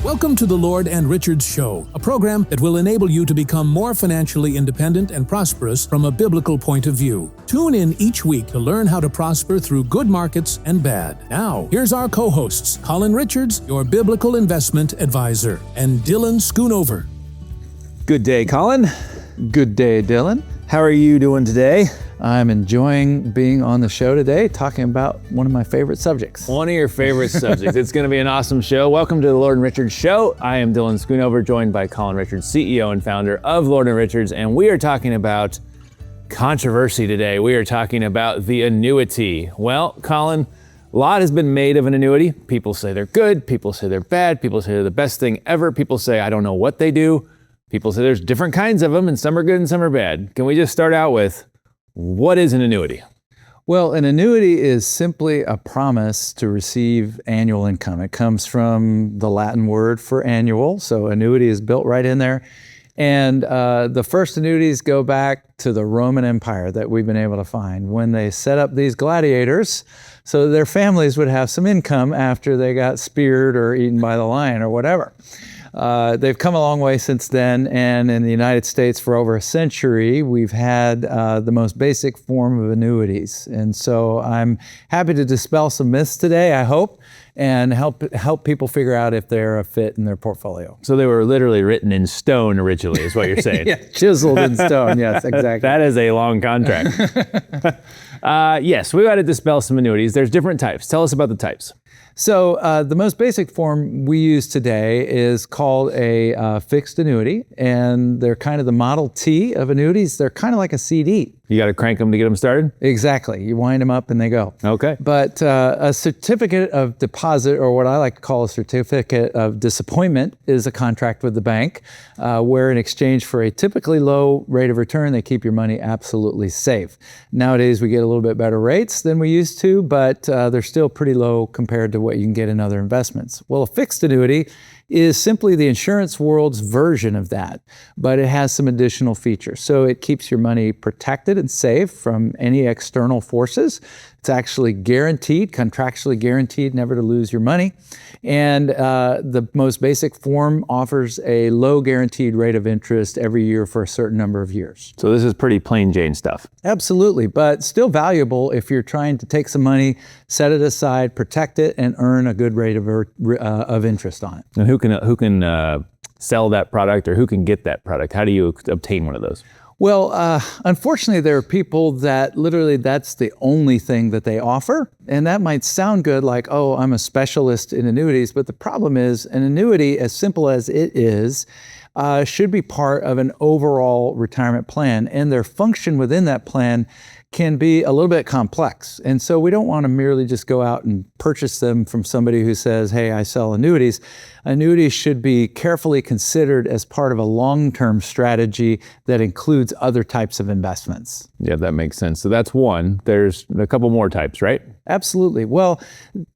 Welcome to the Lord and Richards Show, a program that will enable you to become more financially independent and prosperous from a biblical point of view. Tune in each week to learn how to prosper through good markets and bad. Now, here's our co-hosts, Colin Richards, your biblical investment advisor, and Dylan Schoonover. Good day, Colin. Good day, Dylan. How are you doing today? I'm enjoying being on the show today, talking about one of my favorite subjects. One of your favorite subjects. It's going to be an awesome show. Welcome to the Lord and Richards Show. I am Dylan Schoonover, joined by Colin Richards, CEO and founder of Lord and Richards, and we are talking about controversy today. We are talking about the annuity. Well, Colin, a lot has been made of an annuity. People say they're good. People say they're bad. People say they're the best thing ever. People say, I don't know what they do. People say there's different kinds of them, and some are good and some are bad. Can we just start out with, what is an annuity? Well, an annuity is simply a promise to receive annual income. It comes from the Latin word for annual, so annuity is built right in there. And the first annuities go back to the Roman Empire that we've been able to find when they set up these gladiators so their families would have some income after they got speared or eaten by the lion or whatever. They've come a long way since then, and in the United States for over a century, we've had the most basic form of annuities. And so I'm happy to dispel some myths today, I hope, and help people figure out if they're a fit in their portfolio. So they were literally written in stone originally, is what you're saying. Yeah, chiseled in stone, yes, exactly. That is a long contract. Yes, we got to dispel some annuities. There's different types. Tell us about the types. So the most basic form we use today is called a fixed annuity, and they're kind of the Model T of annuities. They're kind of like a CD. You got to crank them to get them started? Exactly. You wind them up and they go. Okay. But a certificate of deposit, or what I like to call a certificate of disappointment, is a contract with the bank where in exchange for a typically low rate of return, they keep your money absolutely safe. Nowadays, we get a little bit better rates than we used to, but they're still pretty low compared to what you can get in other investments. Well, a fixed annuity is simply the insurance world's version of that, but it has some additional features. So it keeps your money protected and safe from any external forces. It's actually guaranteed, contractually guaranteed, never to lose your money. And the most basic form offers a low guaranteed rate of interest every year for a certain number of years. So this is pretty plain Jane stuff. Absolutely, but still valuable if you're trying to take some money, set it aside, protect it, and earn a good rate of interest on it. And who can sell that product, or who can get that product? How do you obtain one of those? Well, unfortunately, there are people that literally that's the only thing that they offer. And that might sound good, like, oh, I'm a specialist in annuities. But the problem is an annuity, as simple as it is, should be part of an overall retirement plan. And their function within that plan can be a little bit complex. And so we don't want to merely just go out and purchase them from somebody who says, hey, I sell annuities. Annuities should be carefully considered as part of a long-term strategy that includes other types of investments. Yeah, that makes sense. So that's one. There's a couple more types, right? Absolutely. Well,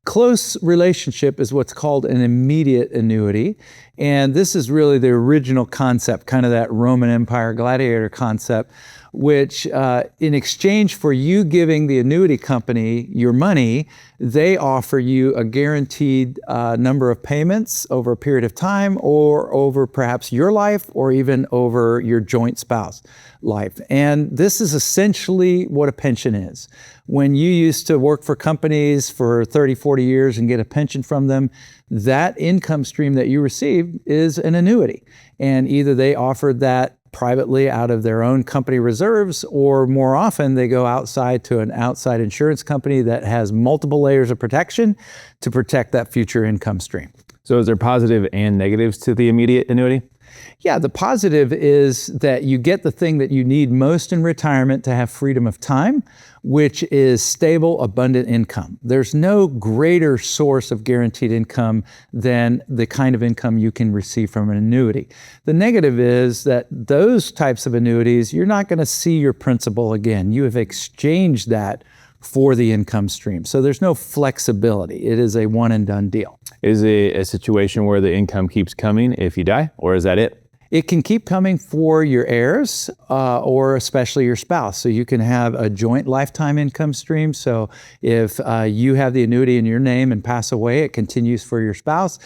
close relationship is what's called an immediate annuity. And this is really the original concept, kind of that Roman Empire gladiator concept, which in exchange for you giving the annuity company your money, they offer you a guaranteed number of payments over a period of time, or over perhaps your life, or even over your joint spouse life. And this is essentially what a pension is. When you used to work for companies for 30, 40 years and get a pension from them, that income stream that you received is an annuity. And either they offered that privately out of their own company reserves, or more often they go outside to an outside insurance company that has multiple layers of protection to protect that future income stream. So is there positive and negatives to the immediate annuity? Yeah, the positive is that you get the thing that you need most in retirement to have freedom of time, which is stable, abundant income. There's no greater source of guaranteed income than the kind of income you can receive from an annuity. The negative is that those types of annuities, you're not going to see your principal again. You have exchanged that for the income stream. So there's no flexibility. It is a one and done deal. Is it a situation where the income keeps coming if you die, or is that it? It can keep coming for your heirs or especially your spouse. So you can have a joint lifetime income stream. So if you have the annuity in your name and pass away, it continues for your spouse.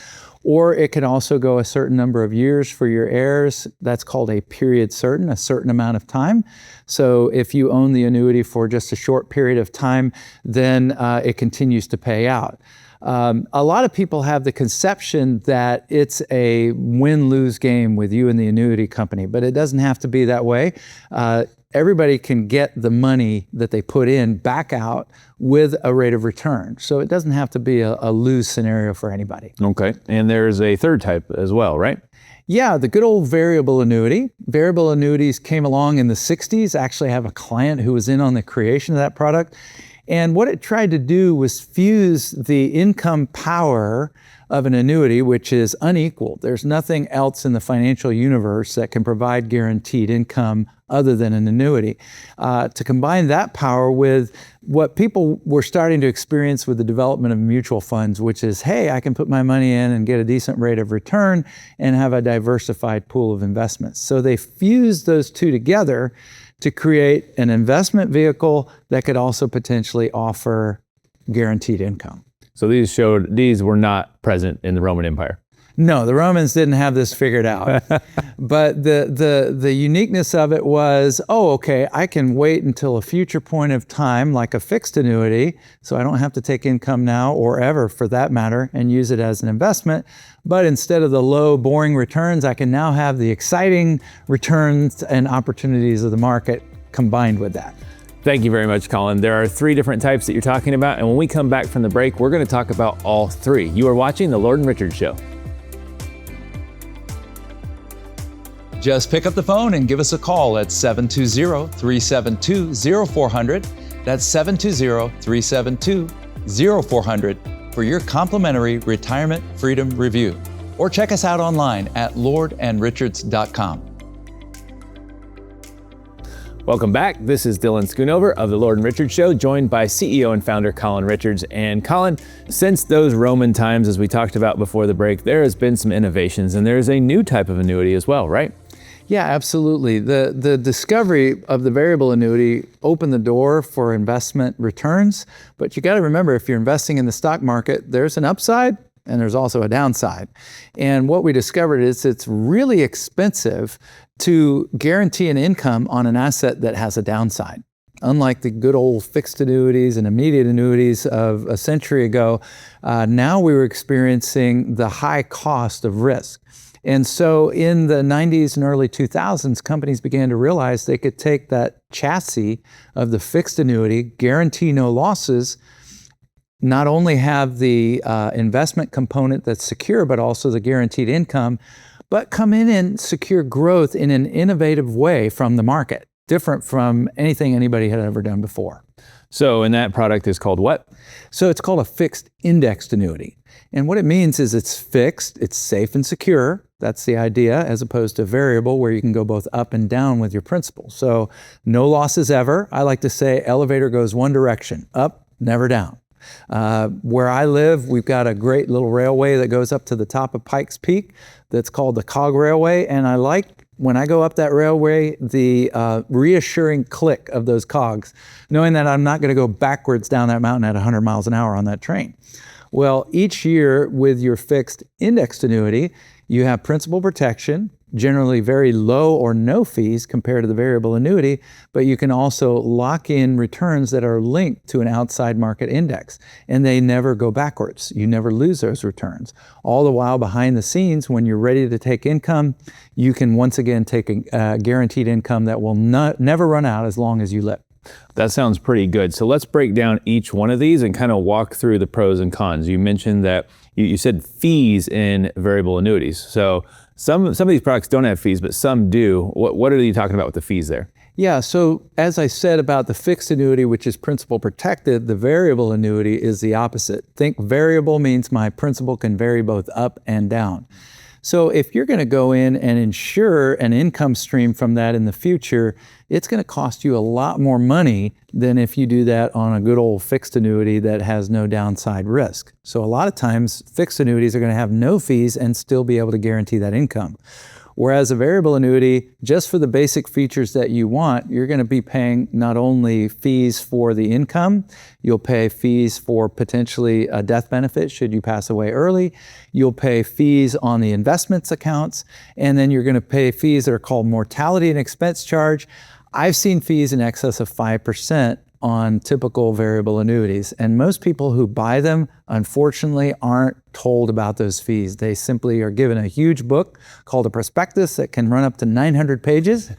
or it can also go a certain number of years for your heirs. That's called a period certain, a certain amount of time. So if you own the annuity for just a short period of time, then it continues to pay out. A lot of people have the conception that it's a win-lose game with you and the annuity company, but it doesn't have to be that way. Everybody can get the money that they put in back out with a rate of return. So it doesn't have to be a lose scenario for anybody. Okay, and there's a third type as well, right? Yeah, the good old variable annuity. Variable annuities came along in the 60s. I actually have a client who was in on the creation of that product. And what it tried to do was fuse the income power of an annuity, which is unequaled. There's nothing else in the financial universe that can provide guaranteed income other than an annuity. To combine that power with what people were starting to experience with the development of mutual funds, which is, hey, I can put my money in and get a decent rate of return and have a diversified pool of investments. So they fused those two together to create an investment vehicle that could also potentially offer guaranteed income. So these were not present in the Roman Empire. No, the Romans didn't have this figured out. But the uniqueness of it was, okay, I can wait until a future point of time, like a fixed annuity, so I don't have to take income now or ever for that matter and use it as an investment. But instead of the low, boring returns, I can now have the exciting returns and opportunities of the market combined with that. Thank you very much, Colin. There are 3 different types that you're talking about, and when we come back from the break, we're going to talk about all 3. You are watching The Lord and Richard Show. Just pick up the phone and give us a call at 720-372-0400. That's 720-372-0400 for your complimentary retirement freedom review. Or check us out online at lordandrichards.com. Welcome back. This is Dylan Schoonover of The Lord and Richard Show, joined by CEO and founder Colin Richards. And Colin, since those Roman times, as we talked about before the break, there has been some innovations, and there's a new type of annuity as well, right? Yeah, absolutely. The discovery of the variable annuity opened the door for investment returns, but you got to remember, if you're investing in the stock market, there's an upside and there's also a downside. And what we discovered is it's really expensive to guarantee an income on an asset that has a downside. Unlike the good old fixed annuities and immediate annuities of a century ago, now we were experiencing the high cost of risk. And so in the 90s and early 2000s, companies began to realize they could take that chassis of the fixed annuity, guarantee no losses, not only have the investment component that's secure, but also the guaranteed income, but come in and secure growth in an innovative way from the market, different from anything anybody had ever done before. So, and that product is called what? So it's called a fixed indexed annuity. And what it means is it's fixed, it's safe and secure. That's the idea, as opposed to variable, where you can go both up and down with your principal. So no losses ever. I like to say elevator goes one direction, up, never down. Where I live, we've got a great little railway that goes up to the top of Pikes Peak that's called the Cog Railway. And I like, when I go up that railway, the reassuring click of those cogs, knowing that I'm not going to go backwards down that mountain at 100 miles an hour on that train. Well, each year with your fixed indexed annuity, you have principal protection, generally very low or no fees compared to the variable annuity, but you can also lock in returns that are linked to an outside market index, and they never go backwards. You never lose those returns. All the while behind the scenes, when you're ready to take income, you can once again take a guaranteed income that will never run out as long as you live. That sounds pretty good. So let's break down each one of these and kind of walk through the pros and cons. You mentioned that you said fees in variable annuities. So some of these products don't have fees, but some do. What are you talking about with the fees there? Yeah, so as I said about the fixed annuity, which is principal protected, the variable annuity is the opposite. Think variable means my principal can vary both up and down. So if you're going to go in and insure an income stream from that in the future, it's going to cost you a lot more money than if you do that on a good old fixed annuity that has no downside risk. So a lot of times fixed annuities are going to have no fees and still be able to guarantee that income. Whereas a variable annuity, just for the basic features that you want, you're going to be paying not only fees for the income, you'll pay fees for potentially a death benefit should you pass away early, you'll pay fees on the investments accounts, and then you're going to pay fees that are called mortality and expense charge. I've seen fees in excess of 5% on typical variable annuities. And most people who buy them, unfortunately, aren't told about those fees. They simply are given a huge book called a prospectus that can run up to 900 pages,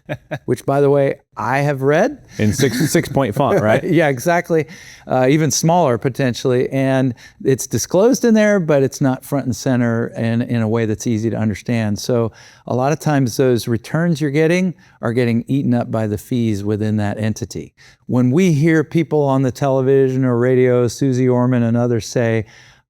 which, by the way, I have read. In six point font, right? Yeah, exactly. Even smaller, potentially. And it's disclosed in there, but it's not front and center and in a way that's easy to understand. So a lot of times those returns you're getting are getting eaten up by the fees within that entity. When we hear people on the television or radio, Susie Orman and others say,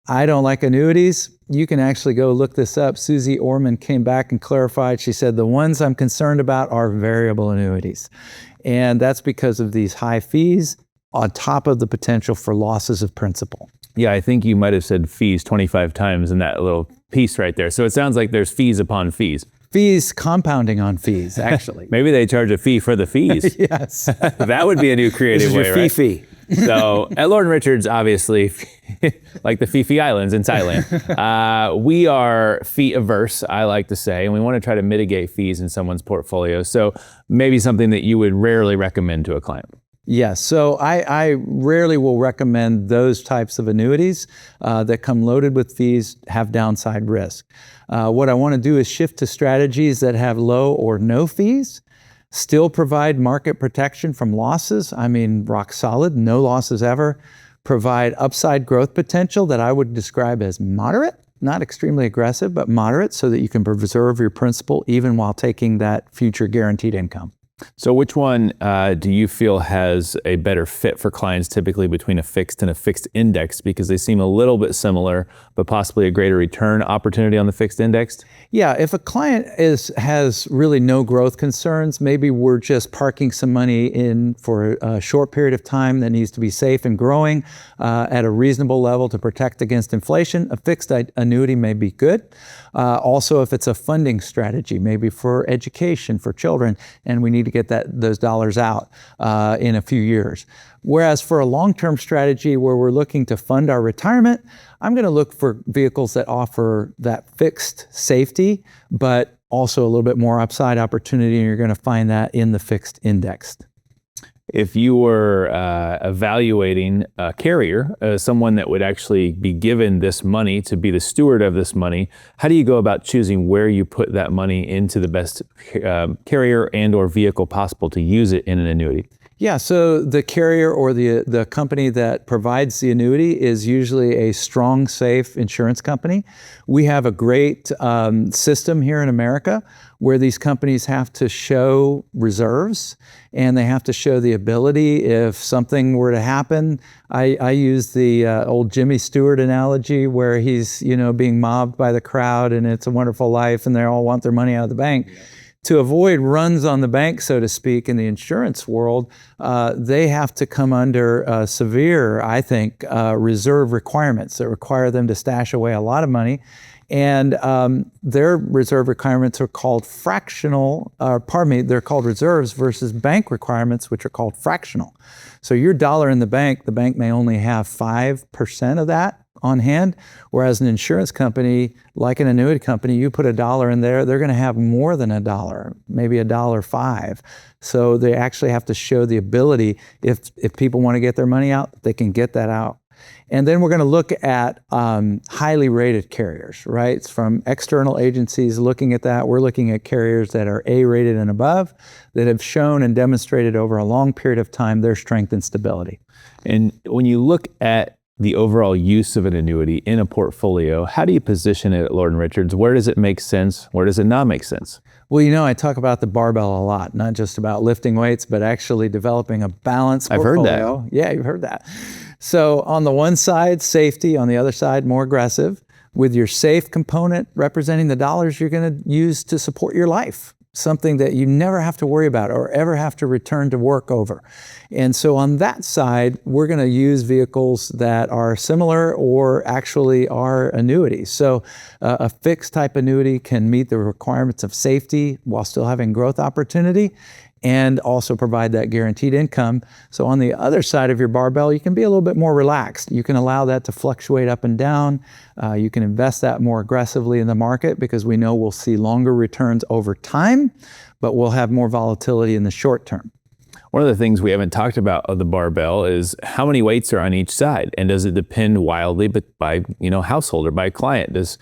I don't like annuities, you can actually go look this up. Susie Orman came back and clarified. She said, the ones I'm concerned about are variable annuities. And that's because of these high fees on top of the potential for losses of principal. Yeah, I think you might have said fees 25 times in that little piece right there. So it sounds like there's fees upon fees. Fees compounding on fees, actually. Maybe they charge a fee for the fees. Yes. That would be a new creative way, right? Fee. So at Lord & Richards, obviously, like the Phi Phi Islands in Thailand, we are fee averse, I like to say, and we want to try to mitigate fees in someone's portfolio. So maybe something that you would rarely recommend to a client. Yes, so I rarely will recommend those types of annuities that come loaded with fees, have downside risk. What I want to do is shift to strategies that have low or no fees, still provide market protection from losses. I mean, rock solid, no losses ever. Provide upside growth potential that I would describe as moderate, not extremely aggressive, but moderate, so that you can preserve your principal even while taking that future guaranteed income. So which one do you feel has a better fit for clients typically between a fixed and a fixed index, because they seem a little bit similar, but possibly a greater return opportunity on the fixed indexed? Yeah, if a client has really no growth concerns, maybe we're just parking some money in for a short period of time that needs to be safe and growing at a reasonable level to protect against inflation, a fixed annuity may be good. Also, if it's a funding strategy, maybe for education for children, and we need to get those dollars out in a few years. Whereas for a long-term strategy where we're looking to fund our retirement, I'm going to look for vehicles that offer that fixed safety, but also a little bit more upside opportunity, and you're going to find that in the fixed indexed. If you were evaluating a carrier, someone that would actually be given this money to be the steward of this money, how do you go about choosing where you put that money into the best carrier and or vehicle possible to use it in an annuity? Yeah, so the carrier or the company that provides the annuity is usually a strong, safe insurance company. We have a great system here in America where these companies have to show reserves and they have to show the ability if something were to happen. I use the old Jimmy Stewart analogy where he's being mobbed by the crowd and It's a Wonderful Life and they all want their money out of the bank. Yeah. To avoid runs on the bank, so to speak, in the insurance world, they have to come under severe, I think, reserve requirements that require them to stash away a lot of money. And their reserve requirements are called they're called reserves versus bank requirements, which are called fractional. So your dollar in the bank may only have 5% of that on hand, whereas an insurance company, like an annuity company, you put $1 in there, they're going to have more than $1, maybe $1.05. So they actually have to show the ability, if people want to get their money out, they can get that out. And then we're going to look at highly rated carriers, right? It's from external agencies looking at that. We're looking at carriers that are A-rated and above that have shown and demonstrated over a long period of time their strength and stability. And when you look at the overall use of an annuity in a portfolio, how do you position it at Lord & Richards? Where does it make sense? Where does it not make sense? Well, I talk about the barbell a lot, not just about lifting weights, but actually developing a balanced portfolio. I've heard that. Yeah, you've heard that. So on the one side, safety. On the other side, more aggressive, with your safe component representing the dollars you're going to use to support your life. something that you never have to worry about or ever have to return to work over. And so on that side, we're going to use vehicles that are similar or actually are annuities. So a fixed type annuity can meet the requirements of safety while still having growth opportunity and also provide that guaranteed income. So on the other side of your barbell, you can be a little bit more relaxed. You can allow that to fluctuate up and down. You can invest that more aggressively in the market because we know we'll see longer returns over time, but we'll have more volatility in the short term. One of the things we haven't talked about of the barbell is how many weights are on each side, and does it depend wildly by household or by client? Does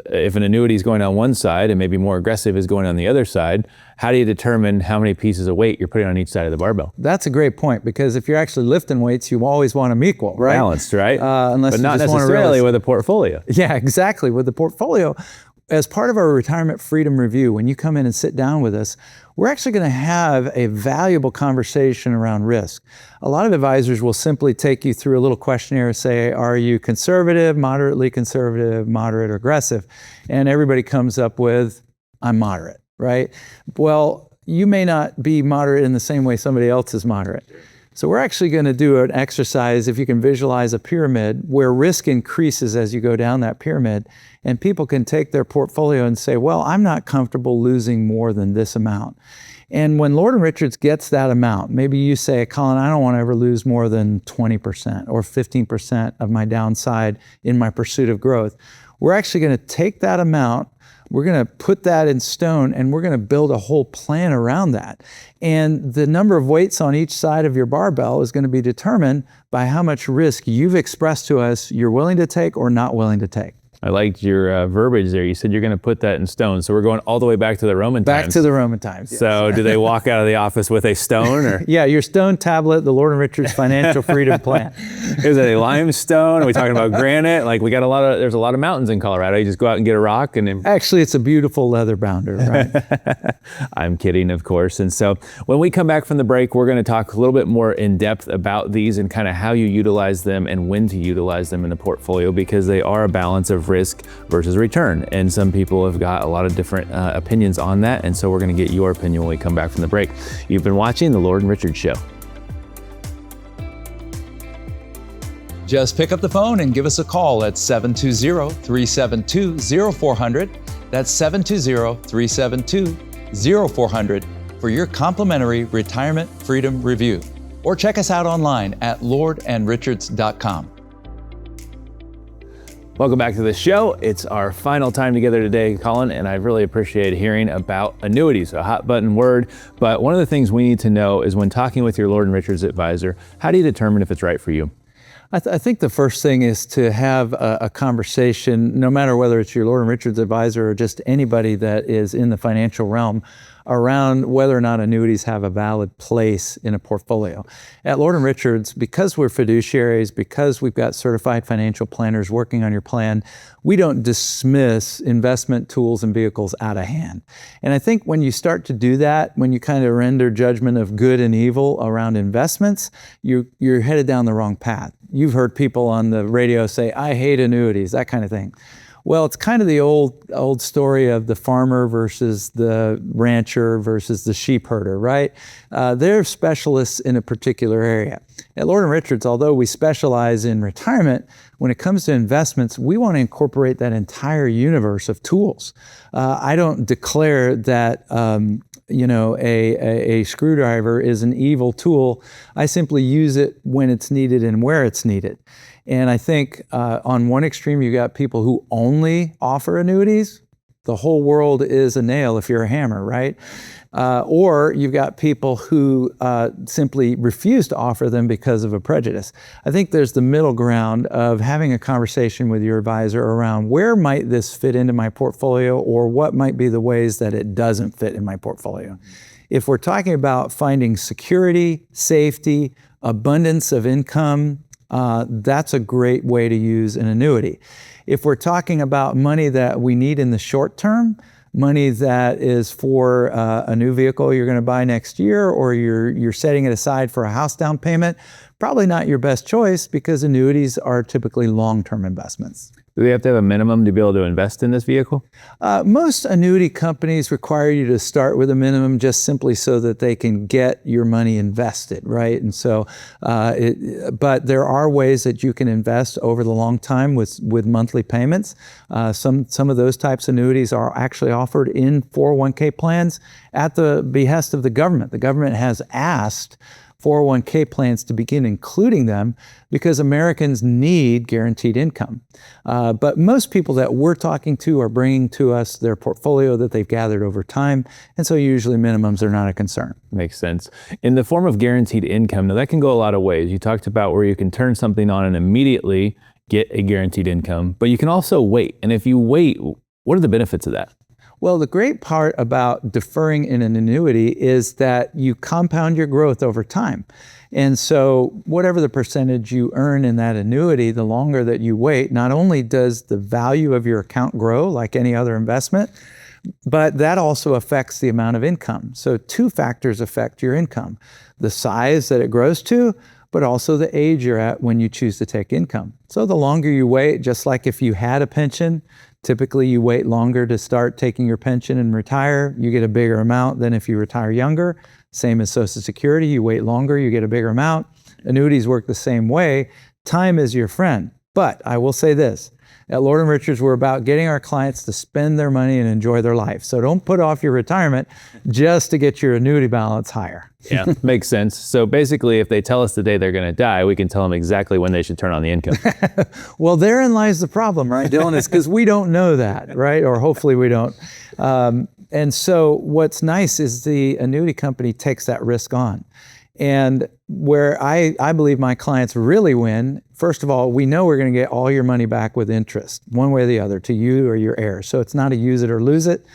if an annuity is going on one side and maybe more aggressive is going on the other side, how do you determine how many pieces of weight you're putting on each side of the barbell? That's a great point, because if you're actually lifting weights, you always want them equal, right? Balanced, right? Unless but you not just necessarily with a portfolio. Yeah, exactly. With the portfolio, as part of our Retirement Freedom Review, when you come in and sit down with us, we're actually going to have a valuable conversation around risk. A lot of advisors will simply take you through a little questionnaire, say, are you conservative, moderate, or aggressive? And everybody comes up with, I'm moderate, right? Well, you may not be moderate in the same way somebody else is moderate. So we're actually going to do an exercise, if you can visualize a pyramid, where risk increases as you go down that pyramid, and people can take their portfolio and say, well, I'm not comfortable losing more than this amount. And when Lord & Richards gets that amount, maybe you say, Colin, I don't want to ever lose more than 20% or 15% of my downside in my pursuit of growth. We're actually going to take that amount, we're going to put that in stone, and we're going to build a whole plan around that. And the number of weights on each side of your barbell is going to be determined by how much risk you've expressed to us you're willing to take or not willing to take. I liked your verbiage there. You said you're going to put that in stone. So we're going all the way back to the Roman times. Back to the Roman times, yes. So do they walk out of the office with a stone? Or? Yeah, your stone tablet, the Lord & Richards Financial Freedom Plan. Is it a limestone? Are we talking about granite? Like there's a lot of mountains in Colorado. You just go out and get a rock and then... Actually, it's a beautiful leather bounder, right? I'm kidding, of course. And so when we come back from the break, we're going to talk a little bit more in depth about these and kind of how you utilize them and when to utilize them in the portfolio, because they are a balance of risk versus return. And some people have got a lot of different opinions on that. And so we're going to get your opinion when we come back from the break. You've been watching The Lord & Richards Show. Just pick up the phone and give us a call at 720-372-0400. That's 720-372-0400 for your complimentary Retirement Freedom Review. Or check us out online at lordandrichards.com. Welcome back to the show. It's our final time together today, Colin, and I really appreciate hearing about annuities, a hot button word. But one of the things we need to know is when talking with your Lord & Richards advisor, how do you determine if it's right for you? I think the first thing is to have a conversation, no matter whether it's your Lord & Richards advisor or just anybody that is in the financial realm, around whether or not annuities have a valid place in a portfolio. At Lord & Richards, because we're fiduciaries, because we've got certified financial planners working on your plan, we don't dismiss investment tools and vehicles out of hand. And I think when you start to do that, when you kind of render judgment of good and evil around investments, you're headed down the wrong path. You've heard people on the radio say, I hate annuities, that kind of thing. Well, it's kind of the old story of the farmer versus the rancher versus the sheep herder, right? They're specialists in a particular area. At Lord & Richards, although we specialize in retirement, when it comes to investments, we want to incorporate that entire universe of tools. I don't declare that a screwdriver is an evil tool. I simply use it when it's needed and where it's needed. And I think on one extreme, you got people who only offer annuities. The whole world is a nail if you're a hammer, right? Or you've got people who simply refuse to offer them because of a prejudice. I think there's the middle ground of having a conversation with your advisor around where might this fit into my portfolio, or what might be the ways that it doesn't fit in my portfolio. If we're talking about finding security, safety, abundance of income, that's a great way to use an annuity. If we're talking about money that we need in the short term, money that is for a new vehicle you're going to buy next year, or you're setting it aside for a house down payment, probably not your best choice, because annuities are typically long-term investments. Do they have to have a minimum to be able to invest in this vehicle? Most annuity companies require you to start with a minimum just simply so that they can get your money invested, right? And so, but there are ways that you can invest over the long time with monthly payments. Some of those types of annuities are actually offered in 401k plans at the behest of the government. The government has asked 401k plans to begin including them because Americans need guaranteed income. But most people that we're talking to are bringing to us their portfolio that they've gathered over time, and so usually minimums are not a concern. Makes sense. In the form of guaranteed income, now that can go a lot of ways. You talked about where you can turn something on and immediately get a guaranteed income, but you can also wait. And if you wait, what are the benefits of that? Well, the great part about deferring in an annuity is that you compound your growth over time. And so whatever the percentage you earn in that annuity, the longer that you wait, not only does the value of your account grow like any other investment, but that also affects the amount of income. So two factors affect your income: the size that it grows to, but also the age you're at when you choose to take income. So the longer you wait, just like if you had a pension, typically you wait longer to start taking your pension and retire, you get a bigger amount than if you retire younger. Same as Social Security, you wait longer, you get a bigger amount. Annuities work the same way. Time is your friend. But I will say this, at Lord & Richards, we're about getting our clients to spend their money and enjoy their life. So don't put off your retirement just to get your annuity balance higher. Yeah, makes sense. So basically, if they tell us the day they're going to die, we can tell them exactly when they should turn on the income. Well, therein lies the problem, right, Dylan? It's because we don't know that, right? Or hopefully we don't. And so what's nice is the annuity company takes that risk on. And where I believe my clients really win, first of all, we know we're going to get all your money back with interest, one way or the other, to you or your heirs. So it's not a use it or lose it.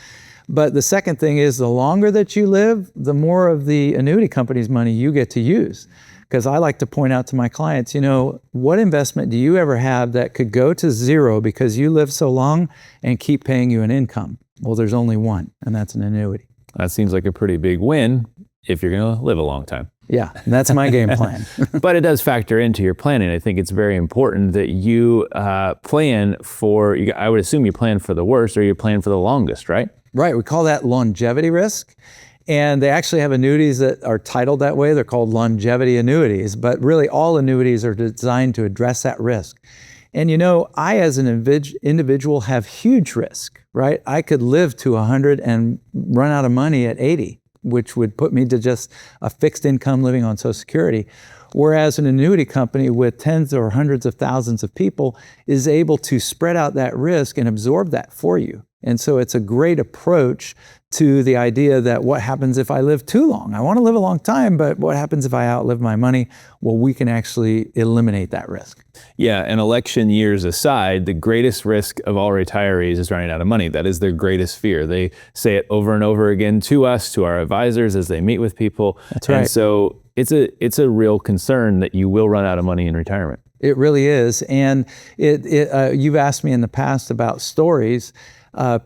But the second thing is, the longer that you live, the more of the annuity company's money you get to use. Because I like to point out to my clients, you know, what investment do you ever have that could go to zero because you live so long and keep paying you an income? Well, there's only one, and that's an annuity. That seems like a pretty big win if you're going to live a long time. Yeah, that's my game plan. But it does factor into your planning. I think it's very important that you plan for, I would assume you plan for the worst or you plan for the longest, right? Right, we call that longevity risk. And they actually have annuities that are titled that way. They're called longevity annuities, but really all annuities are designed to address that risk. And you know, I as an individual have huge risk, right? I could live to 100 and run out of money at 80, which would put me to just a fixed income living on Social Security. Whereas an annuity company with tens or hundreds of thousands of people is able to spread out that risk and absorb that for you. And so it's a great approach to the idea that what happens if I live too long? I want to live a long time, but what happens if I outlive my money? Well, we can actually eliminate that risk. Yeah, and election years aside, the greatest risk of all retirees is running out of money. That is their greatest fear. They say it over and over again to us, to our advisors as they meet with people. That's right. And so it's a real concern that you will run out of money in retirement. It really is. And you've asked me in the past about stories.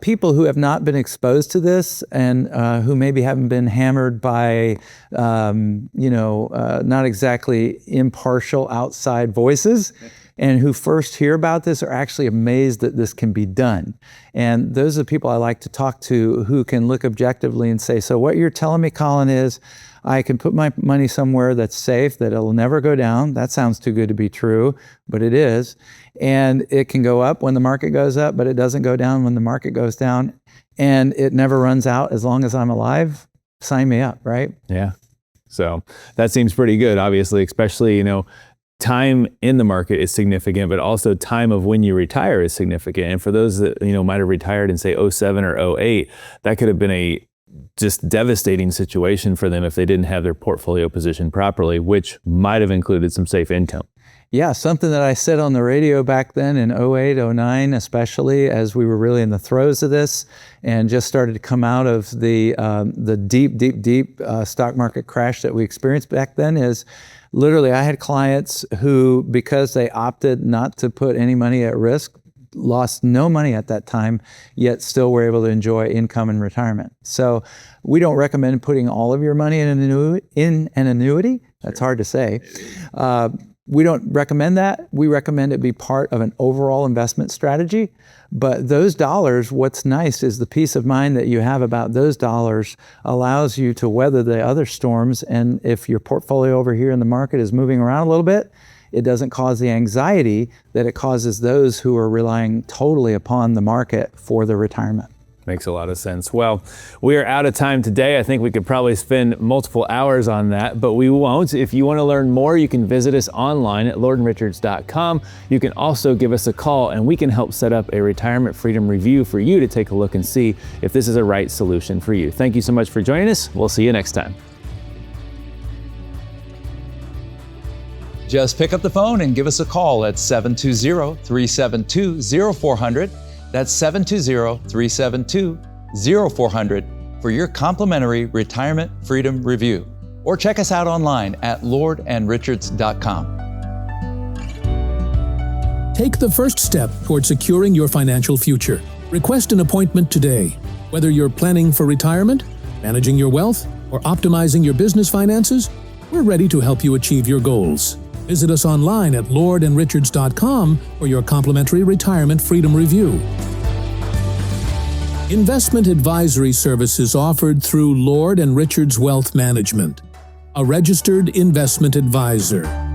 People who have not been exposed to this and who maybe haven't been hammered by, not exactly impartial outside voices, and who first hear about this are actually amazed that this can be done. And those are the people I like to talk to who can look objectively and say, so what you're telling me, Colin, is I can put my money somewhere that's safe, that it'll never go down. That sounds too good to be true, but it is. And it can go up when the market goes up, but it doesn't go down when the market goes down. And it never runs out as long as I'm alive. Sign me up, right? Yeah. So that seems pretty good, obviously, especially, time in the market is significant, but also time of when you retire is significant. And for those that, might have retired in say 07 or 08, that could have been a just devastating situation for them if they didn't have their portfolio positioned properly, which might have included some safe income. Yeah, something that I said on the radio back then in 08, 09, especially as we were really in the throes of this and just started to come out of the deep stock market crash that we experienced back then, is literally I had clients who, because they opted not to put any money at risk, lost no money at that time, yet still were able to enjoy income in retirement. So we don't recommend putting all of your money in an annuity. That's hard to say. We don't recommend that. We recommend it be part of an overall investment strategy. But those dollars, what's nice is the peace of mind that you have about those dollars allows you to weather the other storms. And if your portfolio over here in the market is moving around a little bit, it doesn't cause the anxiety that it causes those who are relying totally upon the market for their retirement. Makes a lot of sense. Well, we are out of time today. I think we could probably spend multiple hours on that, but we won't. If you want to learn more, you can visit us online at lordandrichards.com. You can also give us a call and we can help set up a retirement freedom review for you to take a look and see if this is a right solution for you. Thank you so much for joining us. We'll see you next time. Just pick up the phone and give us a call at 720-372-0400. That's 720-372-0400 for your complimentary retirement freedom review. Or check us out online at lordandrichards.com. Take the first step toward securing your financial future. Request an appointment today. Whether you're planning for retirement, managing your wealth, or optimizing your business finances, we're ready to help you achieve your goals. Visit us online at lordandrichards.com for your complimentary retirement freedom review. Investment advisory services offered through Lord & Richards Wealth Management, a registered investment advisor.